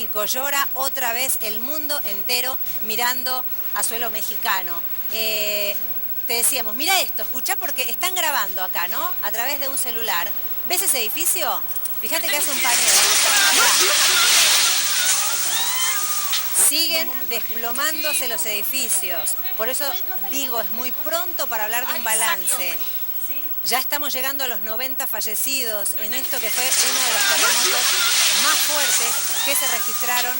México llora otra vez, el mundo entero mirando a suelo mexicano. Te decíamos, mira esto, escuchá porque están grabando acá, ¿no? A través de un celular. ¿Ves ese edificio? Fíjate que hace un paneo. Mirá. Siguen desplomándose los edificios. Por eso digo, es muy pronto para hablar de un balance. Ya estamos llegando a los 90 fallecidos en esto que fue uno de los terremotos más fuertes que se registraron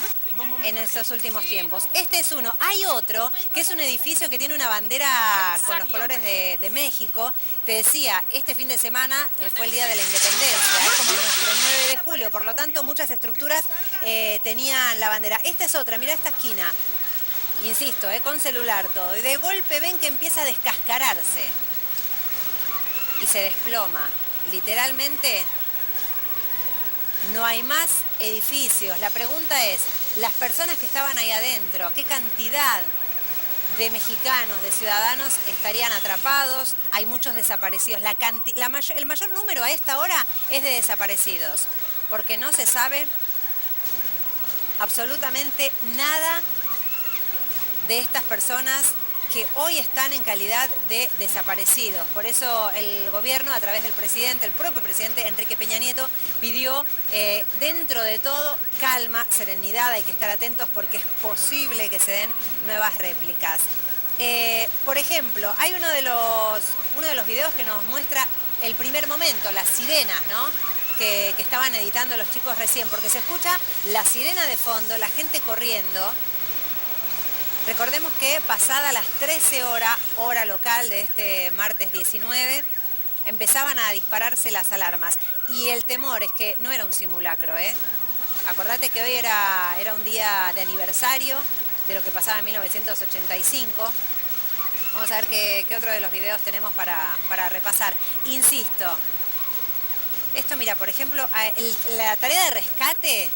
en estos últimos tiempos. Este es uno. Hay otro que es un edificio que tiene una bandera con los colores de México. Te decía, este fin de semana fue el Día de la Independencia, es como nuestro 9 de julio. Por lo tanto, muchas estructuras tenían la bandera. Esta es otra, mira esta esquina. Insisto, con celular todo. Y de golpe ven que empieza a descascararse. Y se desploma. Literalmente no hay más edificios. La pregunta es, las personas que estaban ahí adentro, ¿qué cantidad de mexicanos, de ciudadanos estarían atrapados? Hay muchos desaparecidos. El mayor número a esta hora es de desaparecidos, porque no se sabe absolutamente nada de estas personas que hoy están en calidad de desaparecidos. Por eso el gobierno, a través del presidente, el propio presidente Enrique Peña Nieto, pidió dentro de todo calma, serenidad. Hay que estar atentos porque es posible que se den nuevas réplicas. Por ejemplo, hay uno de los videos que nos muestra el primer momento, las sirenas, ¿no? Que estaban editando los chicos recién, porque se escucha la sirena de fondo, la gente corriendo. Recordemos que pasada las 13 horas, hora local de este martes 19, empezaban a dispararse las alarmas. Y el temor es que no era un simulacro, ¿eh? Acordate que hoy era un día de aniversario de lo que pasaba en 1985. Vamos a ver qué otro de los videos tenemos para repasar. Insisto, esto mira, por ejemplo, la tarea de rescate.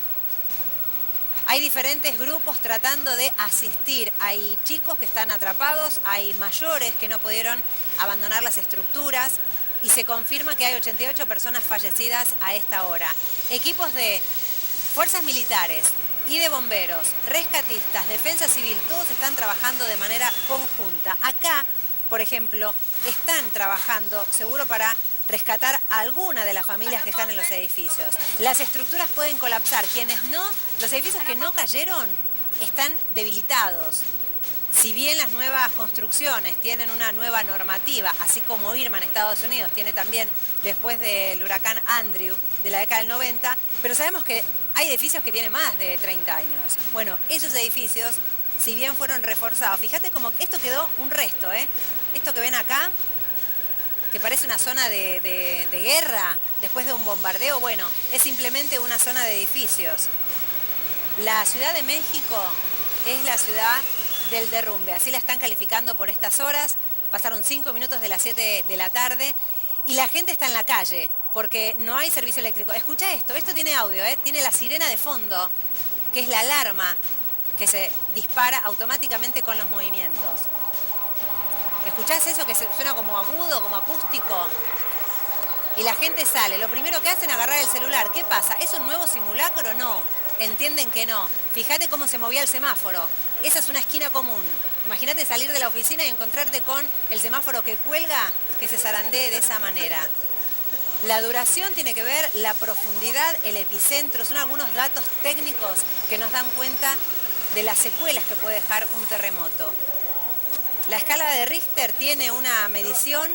Hay diferentes grupos tratando de asistir. Hay chicos que están atrapados, hay mayores que no pudieron abandonar las estructuras y se confirma que hay 88 personas fallecidas a esta hora. Equipos de fuerzas militares y de bomberos, rescatistas, defensa civil, todos están trabajando de manera conjunta. Acá, por ejemplo, están trabajando seguro para rescatar a alguna de las familias que están en los edificios. Las estructuras pueden colapsar. Quienes no, los edificios que no cayeron están debilitados. Si bien las nuevas construcciones tienen una nueva normativa, así como Irma en Estados Unidos tiene también después del huracán Andrew de la década del 90, pero sabemos que hay edificios que tienen más de 30 años. Bueno, esos edificios, si bien fueron reforzados, fíjate como esto quedó un resto, ¿eh? Esto que ven acá, que parece una zona de guerra después de un bombardeo, bueno, es simplemente una zona de edificios. La Ciudad de México es la ciudad del derrumbe, así la están calificando por estas horas. Pasaron 5 minutos de las 7 de la tarde y la gente está en la calle porque no hay servicio eléctrico. Escucha esto tiene audio, tiene la sirena de fondo, que es la alarma que se dispara automáticamente con los movimientos. ¿Escuchás eso que suena como agudo, como acústico? Y la gente sale. Lo primero que hacen es agarrar el celular. ¿Qué pasa? ¿Es un nuevo simulacro? No. Entienden que no. Fíjate cómo se movía el semáforo. Esa es una esquina común. Imagínate salir de la oficina y encontrarte con el semáforo que cuelga, que se zarandee de esa manera. La duración tiene que ver, la profundidad, el epicentro. Son algunos datos técnicos que nos dan cuenta de las secuelas que puede dejar un terremoto. La escala de Richter tiene una medición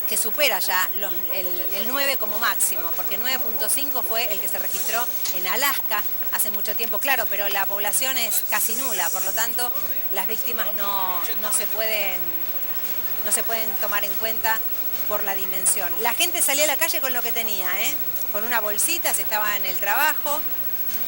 que supera ya el 9 como máximo, porque 9.5 fue el que se registró en Alaska hace mucho tiempo, claro, pero la población es casi nula, por lo tanto las víctimas no se pueden tomar en cuenta por la dimensión. La gente salía a la calle con lo que tenía, con una bolsita, se estaba en el trabajo.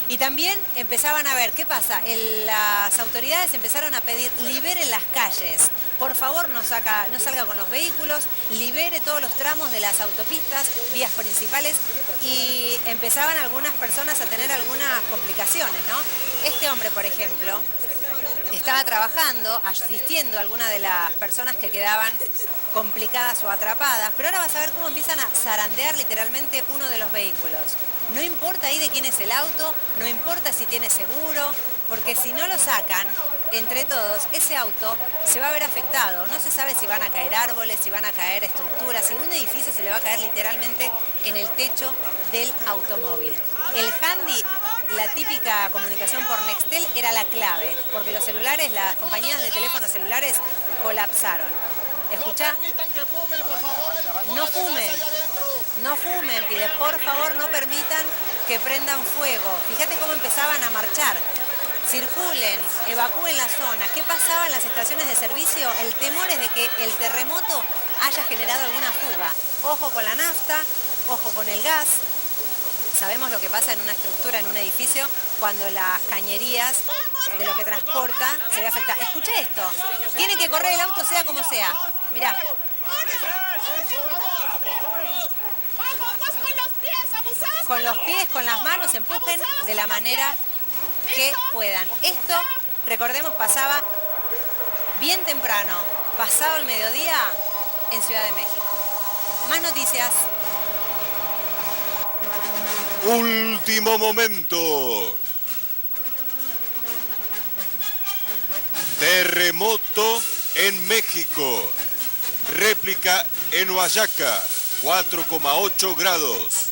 Y también empezaban a ver, ¿qué pasa? Las autoridades empezaron a pedir, liberen las calles. Por favor, no salga con los vehículos, libere todos los tramos de las autopistas, vías principales. Y empezaban algunas personas a tener algunas complicaciones, ¿no? Este hombre, por ejemplo, estaba trabajando, asistiendo a algunas de las personas que quedaban complicadas o atrapadas. Pero ahora vas a ver cómo empiezan a zarandear literalmente uno de los vehículos. No importa ahí de quién es el auto, no importa si tiene seguro, porque si no lo sacan, entre todos, ese auto se va a ver afectado. No se sabe si van a caer árboles, si van a caer estructuras, si un edificio se le va a caer literalmente en el techo del automóvil. El handy, la típica comunicación por Nextel, era la clave, porque los celulares, las compañías de teléfonos celulares colapsaron. Escuchá. No fumen. No fumen, pide, por favor no permitan que prendan fuego. Fíjate cómo empezaban a marchar. Circulen, evacúen la zona. ¿Qué pasaba en las estaciones de servicio? El temor es de que el terremoto haya generado alguna fuga. Ojo con la nafta, ojo con el gas. Sabemos lo que pasa en una estructura, en un edificio, cuando las cañerías de lo que transporta se ve afectada. Escuché esto. Tienen que correr el auto sea como sea. Mirá. Con los pies, con las manos, empujen de la manera que puedan. Esto, recordemos, pasaba bien temprano, pasado el mediodía, en Ciudad de México. Más noticias. Último momento. Terremoto en México. Réplica en Oaxaca, 4,8 grados.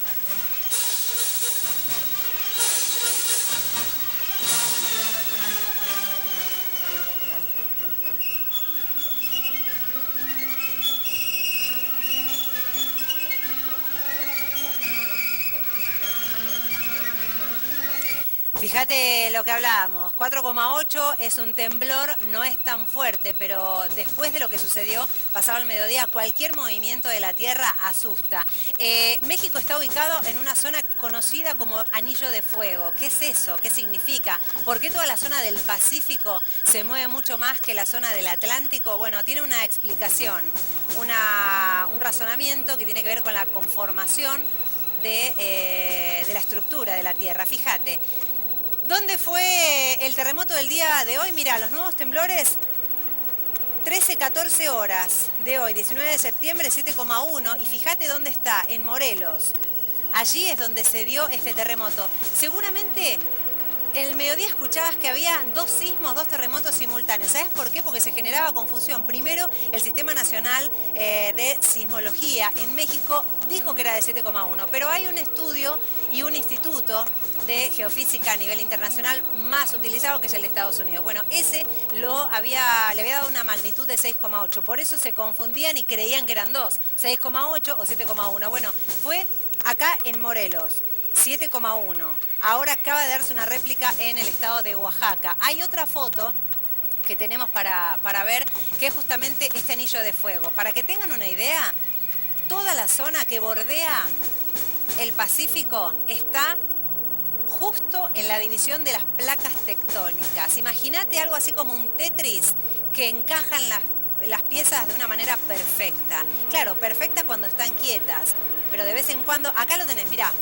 Fíjate lo que hablábamos, 4,8 es un temblor, no es tan fuerte, pero después de lo que sucedió pasado el mediodía, cualquier movimiento de la Tierra asusta. México está ubicado en una zona conocida como Anillo de Fuego. ¿Qué es eso? ¿Qué significa? ¿Por qué toda la zona del Pacífico se mueve mucho más que la zona del Atlántico? Bueno, tiene una explicación, un razonamiento que tiene que ver con la conformación de la estructura de la Tierra. Fíjate. ¿Dónde fue el terremoto del día de hoy? Mirá, los nuevos temblores, 13-14 horas de hoy, 19 de septiembre, 7,1. Y fíjate dónde está, en Morelos. Allí es donde se dio este terremoto. Seguramente en el mediodía escuchabas que había dos sismos, dos terremotos simultáneos. ¿Sabes por qué? Porque se generaba confusión. Primero, el Sistema Nacional de Sismología en México dijo que era de 7,1, pero hay un estudio y un instituto de geofísica a nivel internacional más utilizado, que es el de Estados Unidos. Bueno, ese le había dado una magnitud de 6,8. Por eso se confundían y creían que eran dos, 6,8 o 7,1. Bueno, fue acá en Morelos. 7,1. Ahora acaba de darse una réplica en el estado de Oaxaca. Hay otra foto que tenemos para ver, que es justamente este anillo de fuego. Para que tengan una idea, toda la zona que bordea el Pacífico está justo en la división de las placas tectónicas. Imagínate algo así como un Tetris que encajan las piezas de una manera perfecta. Claro, perfecta cuando están quietas, pero de vez en cuando, acá lo tenés, mirá.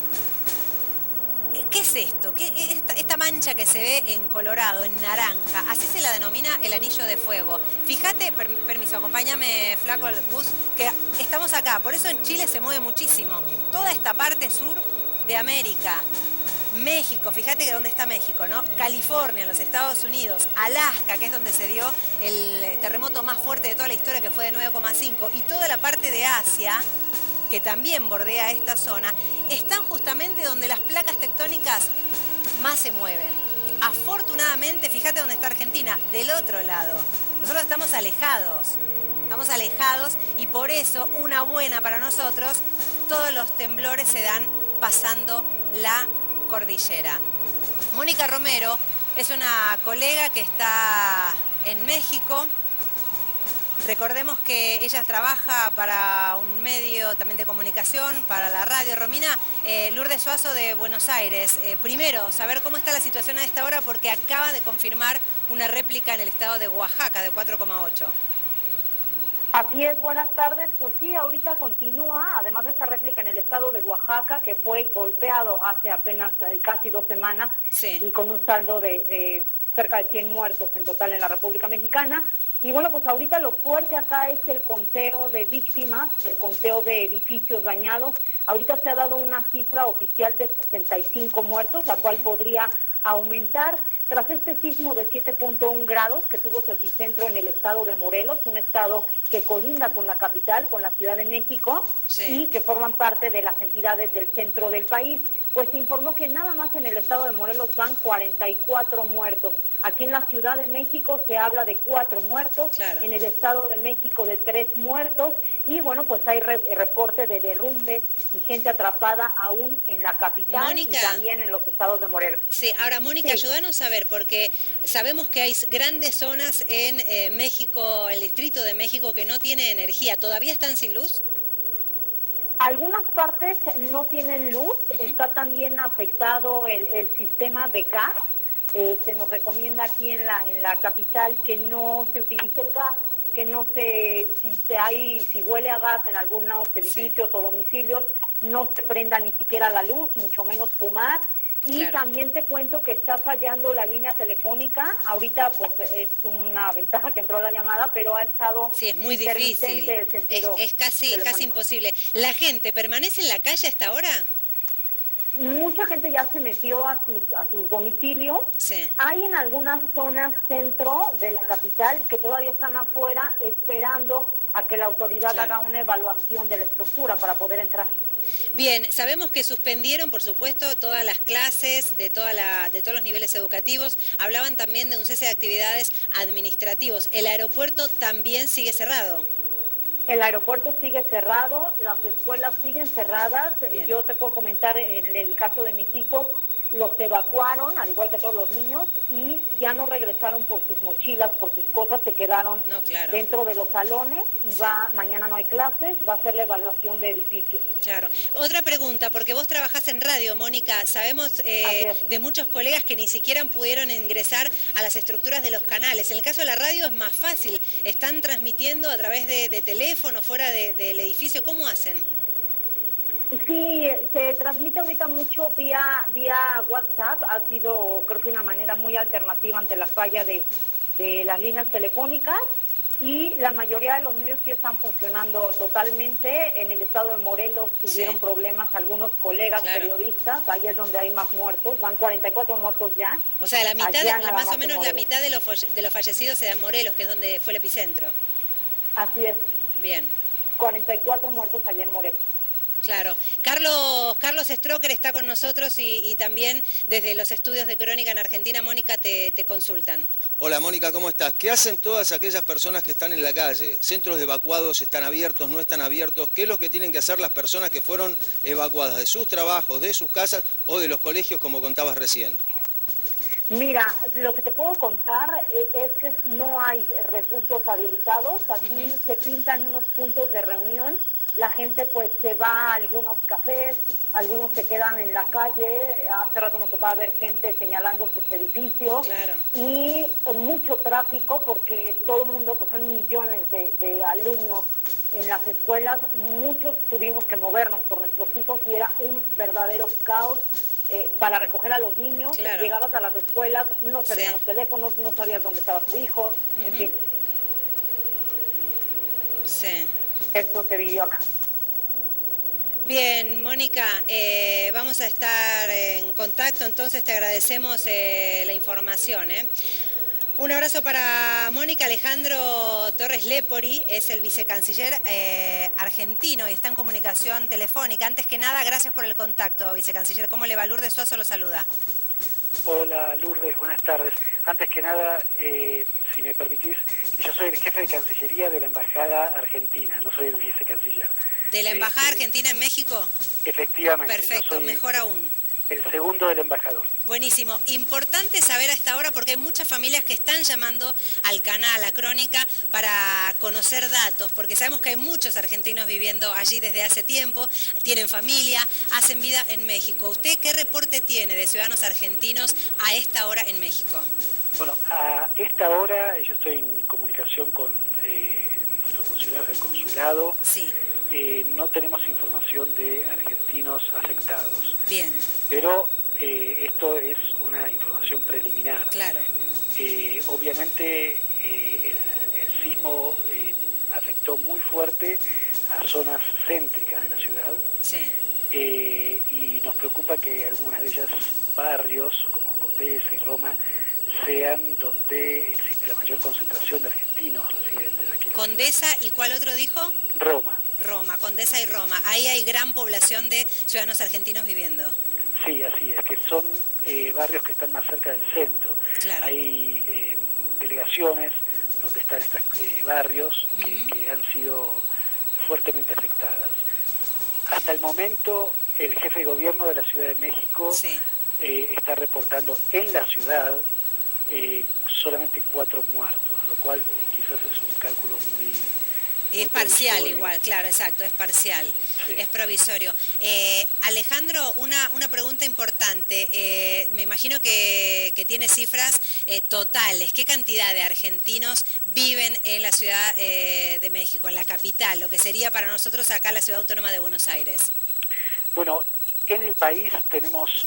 ¿Qué es esto? ¿Qué es esta mancha que se ve en colorado, en naranja? Así se la denomina el anillo de fuego. Fíjate, permiso, acompáñame, Flaco, el bus, que estamos acá. Por eso en Chile se mueve muchísimo. Toda esta parte sur de América. México, fíjate que dónde está México, ¿no? California, en los Estados Unidos, Alaska, que es donde se dio el terremoto más fuerte de toda la historia, que fue de 9,5, y toda la parte de Asia, que también bordea esta zona, están justamente donde las placas tectónicas más se mueven. Afortunadamente, fíjate dónde está Argentina, del otro lado. Nosotros estamos alejados y por eso, una buena para nosotros, todos los temblores se dan pasando la cordillera. Mónica Romero es una colega que está en México. Recordemos que ella trabaja para un medio también de comunicación, para la radio. Romina, Lourdes Suazo de Buenos Aires. Primero, saber cómo está la situación a esta hora, porque acaba de confirmar una réplica en el estado de Oaxaca de 4,8. Así es, buenas tardes. Pues sí, ahorita continúa, además de esta réplica en el estado de Oaxaca, que fue golpeado hace apenas casi 2 semanas, sí, y con un saldo de cerca de 100 muertos en total en la República Mexicana. Y bueno, pues ahorita lo fuerte acá es el conteo de víctimas, el conteo de edificios dañados. Ahorita se ha dado una cifra oficial de 65 muertos, la cual podría aumentar tras este sismo de 7.1 grados que tuvo su epicentro en el estado de Morelos, un estado que colinda con la capital, con la Ciudad de México, y que forman parte de las entidades del centro del país. Pues se informó que nada más en el estado de Morelos van 44 muertos. Aquí en la Ciudad de México se habla de 4 muertos, en el Estado de México de 3 muertos, y bueno, pues hay reportes de derrumbes y gente atrapada aún en la capital, Mónica, y también en los estados de Morelos. Sí, ahora Mónica, ayúdanos a ver, porque sabemos que hay grandes zonas en México, el Distrito de México, que no tiene energía. ¿Todavía están sin luz? Algunas partes no tienen luz, está también afectado el sistema de gas. Se nos recomienda aquí en la capital que no se utilice el gas, que no si huele a gas en algunos edificios o domicilios, no se prenda ni siquiera la luz, mucho menos fumar. Y también te cuento que está fallando la línea telefónica. Ahorita pues es una ventaja que entró la llamada, pero ha estado es muy difícil. Es casi imposible. ¿La gente permanece en la calle a esta hora? Mucha gente ya se metió a sus domicilios. Hay en algunas zonas centro de la capital que todavía están afuera esperando a que la autoridad haga una evaluación de la estructura para poder entrar. Bien, sabemos que suspendieron, por supuesto, todas las clases de todos los niveles educativos. Hablaban también de un cese de actividades administrativos. ¿El aeropuerto también sigue cerrado? El aeropuerto sigue cerrado, las escuelas siguen cerradas. Yo te puedo comentar, en el caso de mis hijos, los evacuaron, al igual que todos los niños, y ya no regresaron por sus mochilas, por sus cosas, se quedaron dentro de los salones, y mañana no hay clases, va a ser la evaluación de edificios. Claro. Otra pregunta, porque vos trabajás en radio, Mónica, sabemos de muchos colegas que ni siquiera pudieron ingresar a las estructuras de los canales. En el caso de la radio es más fácil, están transmitiendo a través de teléfono, fuera del edificio, ¿cómo hacen? Sí, se transmite ahorita mucho vía WhatsApp. Ha sido, creo que, una manera muy alternativa ante la falla de las líneas telefónicas, y la mayoría de los medios sí están funcionando totalmente. En el estado de Morelos tuvieron problemas algunos colegas periodistas, ahí es donde hay más muertos, van 44 muertos ya. O sea, más o menos la mitad de los fallecidos se da en Morelos, que es donde fue el epicentro. Así es. Bien. 44 muertos allá en Morelos. Claro. Carlos Stroker está con nosotros y también desde los estudios de Crónica en Argentina. Mónica, te consultan. Hola Mónica, ¿cómo estás? ¿Qué hacen todas aquellas personas que están en la calle? ¿Centros de evacuados están abiertos, no están abiertos? ¿Qué es lo que tienen que hacer las personas que fueron evacuadas de sus trabajos, de sus casas o de los colegios, como contabas recién? Mira, lo que te puedo contar es que no hay refugios habilitados. Aquí se pintan unos puntos de reunión. La gente pues se va a algunos cafés, algunos se quedan en la calle. Hace rato nos tocaba ver gente señalando sus edificios. Y mucho tráfico, porque todo el mundo, pues son millones de alumnos en las escuelas. Muchos tuvimos que movernos por nuestros hijos y era un verdadero caos para recoger a los niños. Llegabas a las escuelas, no servían los teléfonos, no sabías dónde estaba tu hijo, en fin. Esto se vivió acá. Bien, Mónica, vamos a estar en contacto, entonces te agradecemos la información. Un abrazo para Mónica. Alejandro Torres Lepori es el vicecanciller argentino y está en comunicación telefónica. Antes que nada, gracias por el contacto, vicecanciller. ¿Cómo le va? Lourdes Suazo lo saluda. Hola Lourdes, buenas tardes. Antes que nada, si me permitís, yo soy el jefe de Cancillería de la Embajada Argentina, no soy el vicecanciller. ¿De la Embajada Argentina en México? Efectivamente. Perfecto, mejor aún. El segundo del embajador. Buenísimo. Importante saber a esta hora, porque hay muchas familias que están llamando al canal, a Crónica, para conocer datos, porque sabemos que hay muchos argentinos viviendo allí desde hace tiempo, tienen familia, hacen vida en México. ¿Usted qué reporte tiene de ciudadanos argentinos a esta hora en México? Bueno, a esta hora yo estoy en comunicación con nuestros funcionarios del consulado. Sí. No tenemos información de argentinos afectados. Bien. Pero esto es una información preliminar. Claro. Obviamente el sismo afectó muy fuerte a zonas céntricas de la ciudad. Sí. y nos preocupa que algunas de ellas barrios, como Condesa y Roma, sean donde existe la mayor concentración de argentinos residentes aquí. Condesa, ¿y cuál otro dijo? Roma. Roma, Condesa y Roma. Ahí hay gran población de ciudadanos argentinos viviendo. Sí, así es, que son barrios que están más cerca del centro. Claro. Hay delegaciones donde están estos barrios que han sido fuertemente afectadas. Hasta el momento, el jefe de gobierno de la Ciudad de México está reportando en la ciudad solamente 4 muertos, lo cual quizás es un cálculo muy... Es parcial igual, claro, exacto, es parcial, es provisorio. Alejandro, una pregunta importante. Me imagino que tiene cifras totales. ¿Qué cantidad de argentinos viven en la Ciudad de México, en la capital, lo que sería para nosotros acá la Ciudad Autónoma de Buenos Aires? Bueno, en el país tenemos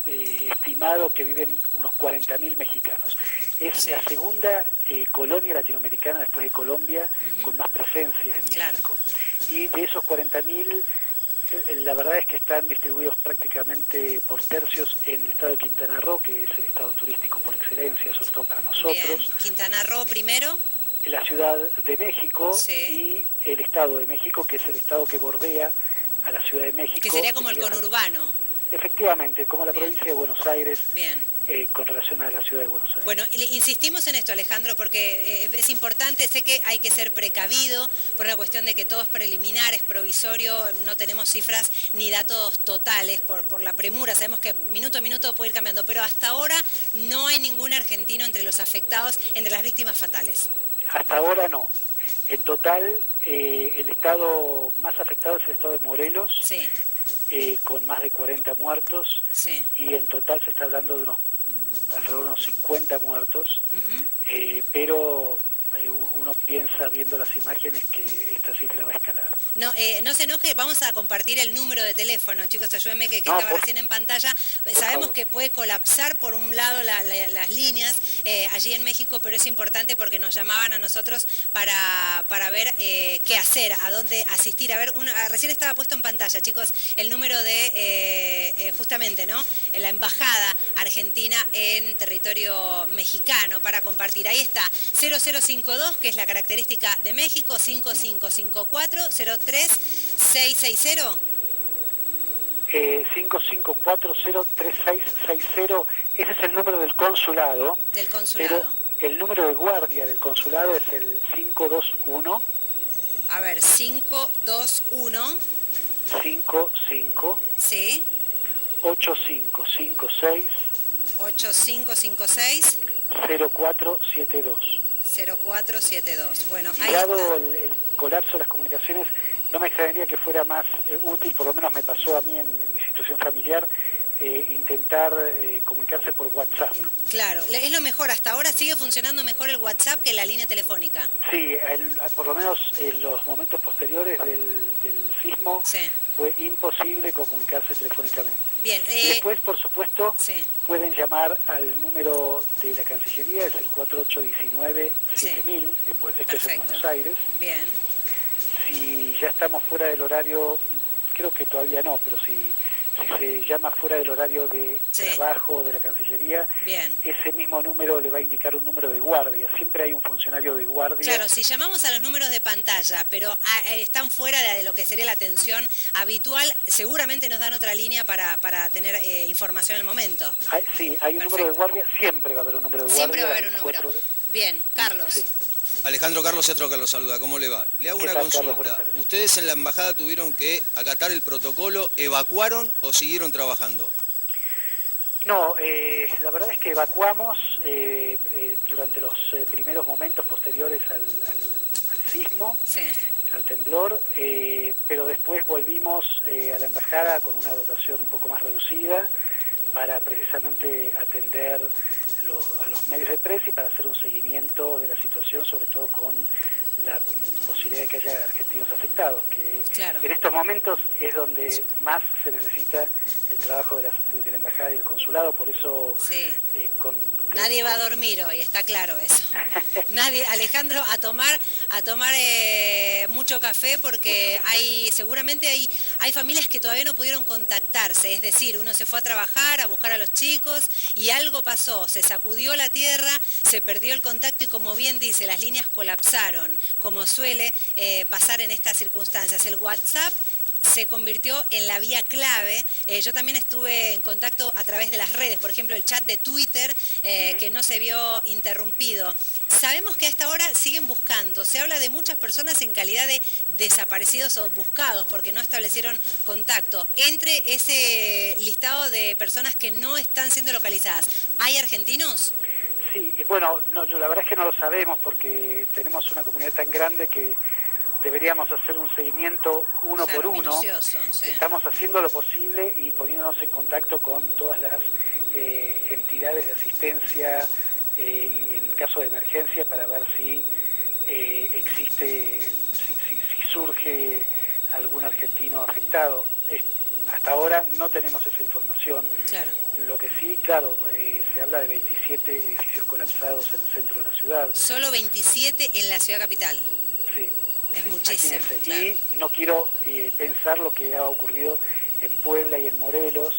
estimado que viven unos 40.000 mexicanos. Es la segunda colonia latinoamericana después de Colombia con más presencia en México. Y de esos 40.000, la verdad es que están distribuidos prácticamente por tercios en el estado de Quintana Roo, que es el estado turístico por excelencia, sobre todo para nosotros. Bien. Quintana Roo primero. La Ciudad de México y el Estado de México, que es el estado que bordea a la Ciudad de México. Que sería como el conurbano. Efectivamente, como la provincia de Buenos Aires, Bien. Con relación a la Ciudad de Buenos Aires. Bueno, insistimos en esto, Alejandro, porque es importante, sé que hay que ser precavido por una cuestión de que todo es preliminar, es provisorio, no tenemos cifras ni datos totales por la premura, sabemos que minuto a minuto puede ir cambiando, pero hasta ahora no hay ningún argentino entre los afectados, entre las víctimas fatales. Hasta ahora no. En total, el estado más afectado es el estado de Morelos, con más de 40 muertos, y en total se está hablando de alrededor de unos 50 muertos, pero uno piensa, viendo las imágenes, que esta cifra va a escalar. No, no se enoje, vamos a compartir el número de teléfono, chicos, ayúdenme que estaba recién en pantalla. Sabemos que puede colapsar por un lado las líneas allí en México, pero es importante porque nos llamaban a nosotros para ver qué hacer, a dónde asistir. A ver, recién estaba puesto en pantalla, chicos, el número de, justamente, ¿no? La embajada argentina en territorio mexicano para compartir. Ahí está, 0052, que es la característica de México, 5554-03-660. 55403660, ese es el número del consulado. Del consulado. Pero el número de guardia del consulado es el 521. A ver, 521. 55. Sí. 8556. 8556. 0472. 0472. Bueno, ahí dado el colapso de las comunicaciones, no me extrañaría que fuera más útil, por lo menos me pasó a mí en mi situación familiar, intentar comunicarse por WhatsApp. Claro, es lo mejor. Hasta ahora sigue funcionando mejor el WhatsApp que la línea telefónica. Sí, por lo menos en los momentos posteriores del sismo fue imposible comunicarse telefónicamente. Bien. Y después, por supuesto, pueden llamar al número de la Cancillería, es el 4819-7000, esto es en Buenos Aires. Bien. Si ya estamos fuera del horario, creo que todavía no, pero si se llama fuera del horario de trabajo de la Cancillería, ese mismo número le va a indicar un número de guardia. Siempre hay un funcionario de guardia. Claro, si llamamos a los números de pantalla, pero están fuera de lo que sería la atención habitual, seguramente nos dan otra línea para tener información en el momento. Sí, hay un número de guardia, siempre va a haber un número de guardia. Siempre va a haber un número. Bien, Carlos. Sí. Alejandro, Carlos Castro lo saluda, ¿cómo le va? Le hago una consulta. ¿Ustedes en la embajada tuvieron que acatar el protocolo, evacuaron o siguieron trabajando? No, la verdad es que evacuamos durante los primeros momentos posteriores al sismo, al temblor, pero después volvimos a la embajada con una dotación un poco más reducida para precisamente atender a los medios de prensa y para hacer un seguimiento de la situación, sobre todo con la posibilidad de que haya argentinos afectados, que en estos momentos es donde más se necesita el trabajo de la embajada y el consulado. Por eso Nadie va a dormir hoy, está claro eso. Nadie, Alejandro, a tomar mucho café porque seguramente hay familias que todavía no pudieron contactarse, es decir, uno se fue a trabajar, a buscar a los chicos y algo pasó, se sacudió la tierra, se perdió el contacto y como bien dice, las líneas colapsaron, como suele pasar en estas circunstancias. El WhatsApp se convirtió en la vía clave. Yo también estuve en contacto a través de las redes, por ejemplo, el chat de Twitter, que no se vio interrumpido. Sabemos que a esta hora siguen buscando. Se habla de muchas personas en calidad de desaparecidos o buscados porque no establecieron contacto. Entre ese listado de personas que no están siendo localizadas, ¿hay argentinos? Sí, bueno, no, la verdad es que no lo sabemos porque tenemos una comunidad tan grande que deberíamos hacer un seguimiento uno por uno. Sí. Estamos haciendo lo posible y poniéndonos en contacto con todas las entidades de asistencia en caso de emergencia para ver si existe, si surge algún argentino afectado. Hasta ahora no tenemos esa información. Claro. Lo que sí, claro, se habla de 27 edificios colapsados en el centro de la ciudad. ¿Solo 27 en la ciudad capital? Sí. Es muchísimo. Claro. Y no quiero pensar lo que ha ocurrido en Puebla y en Morelos,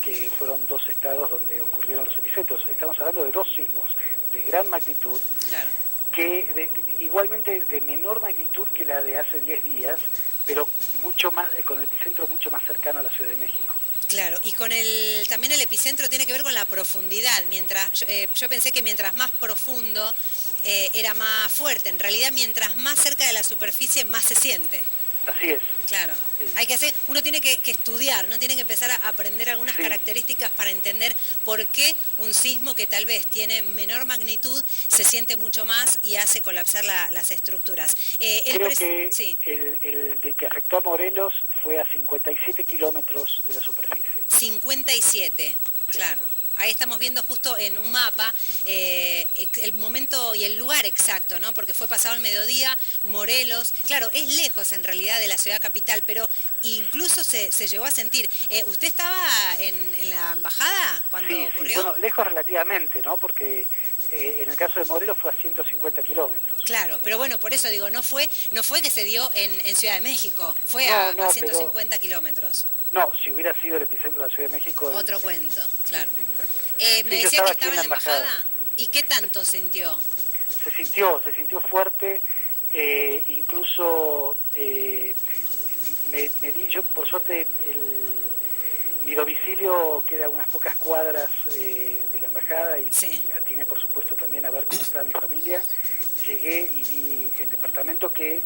que fueron 2 estados donde ocurrieron los epicentros. Estamos hablando de 2 sismos de gran magnitud, claro, que igualmente de menor magnitud que la de hace 10 días, pero mucho más, con el epicentro mucho más cercano a la Ciudad de México. Claro, y también el epicentro tiene que ver con la profundidad. Yo pensé que mientras más profundo era más fuerte. En realidad, mientras más cerca de la superficie, más se siente. Así es. Claro. Sí. Uno tiene que estudiar, ¿no? Tiene que empezar a aprender algunas características para entender por qué un sismo que tal vez tiene menor magnitud se siente mucho más y hace colapsar las estructuras. Creo que el que afectó a Morelos fue a 57 kilómetros de la superficie. 57, claro. Ahí estamos viendo justo en un mapa el momento y el lugar exacto, ¿no? Porque fue pasado el mediodía, Morelos. Claro, es lejos en realidad de la ciudad capital, pero incluso se llegó a sentir. ¿Usted estaba en la embajada cuando ocurrió? Sí, bueno, lejos relativamente, ¿no? Porque en el caso de Morelos fue a 150 kilómetros. Claro, pero bueno, por eso digo, no fue que se dio en Ciudad de México, fue a 150 kilómetros. No, si hubiera sido el epicentro de la Ciudad de México... Otro cuento, claro. Sí, me decía que estaba en la embajada. ¿Y qué tanto sintió? Se sintió fuerte, incluso yo por suerte mi domicilio queda a unas pocas cuadras de la embajada y atiné por supuesto también a ver cómo estaba mi familia. Llegué y vi el departamento que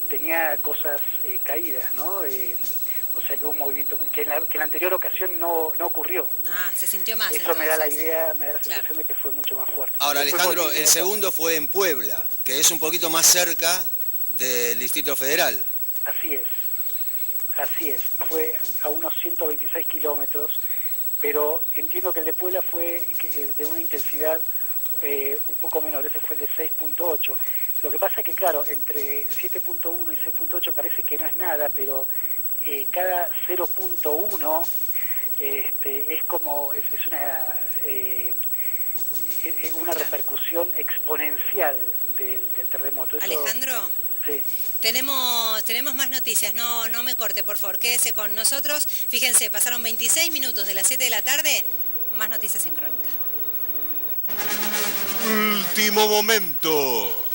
tenía cosas caídas, ¿no? O sea que hubo un movimiento que en la anterior ocasión no ocurrió. Ah, se sintió más. Eso entonces me da la idea, me da la sensación de que fue mucho más fuerte. Ahora, Alejandro, el segundo fue en Puebla, que es un poquito más cerca del Distrito Federal. Así es. Fue a unos 126 kilómetros, pero entiendo que el de Puebla fue de una intensidad un poco menor, ese fue el de 6.8. Lo que pasa es que, claro, entre 7.1 y 6.8 parece que no es nada, pero cada 0.1 es como es una repercusión exponencial del terremoto. Eso, Alejandro, sí. Tenemos más noticias, no me corte, por favor, quédese con nosotros. Fíjense, pasaron 26 minutos de las 7 de la tarde, más noticias en Crónica. Último momento.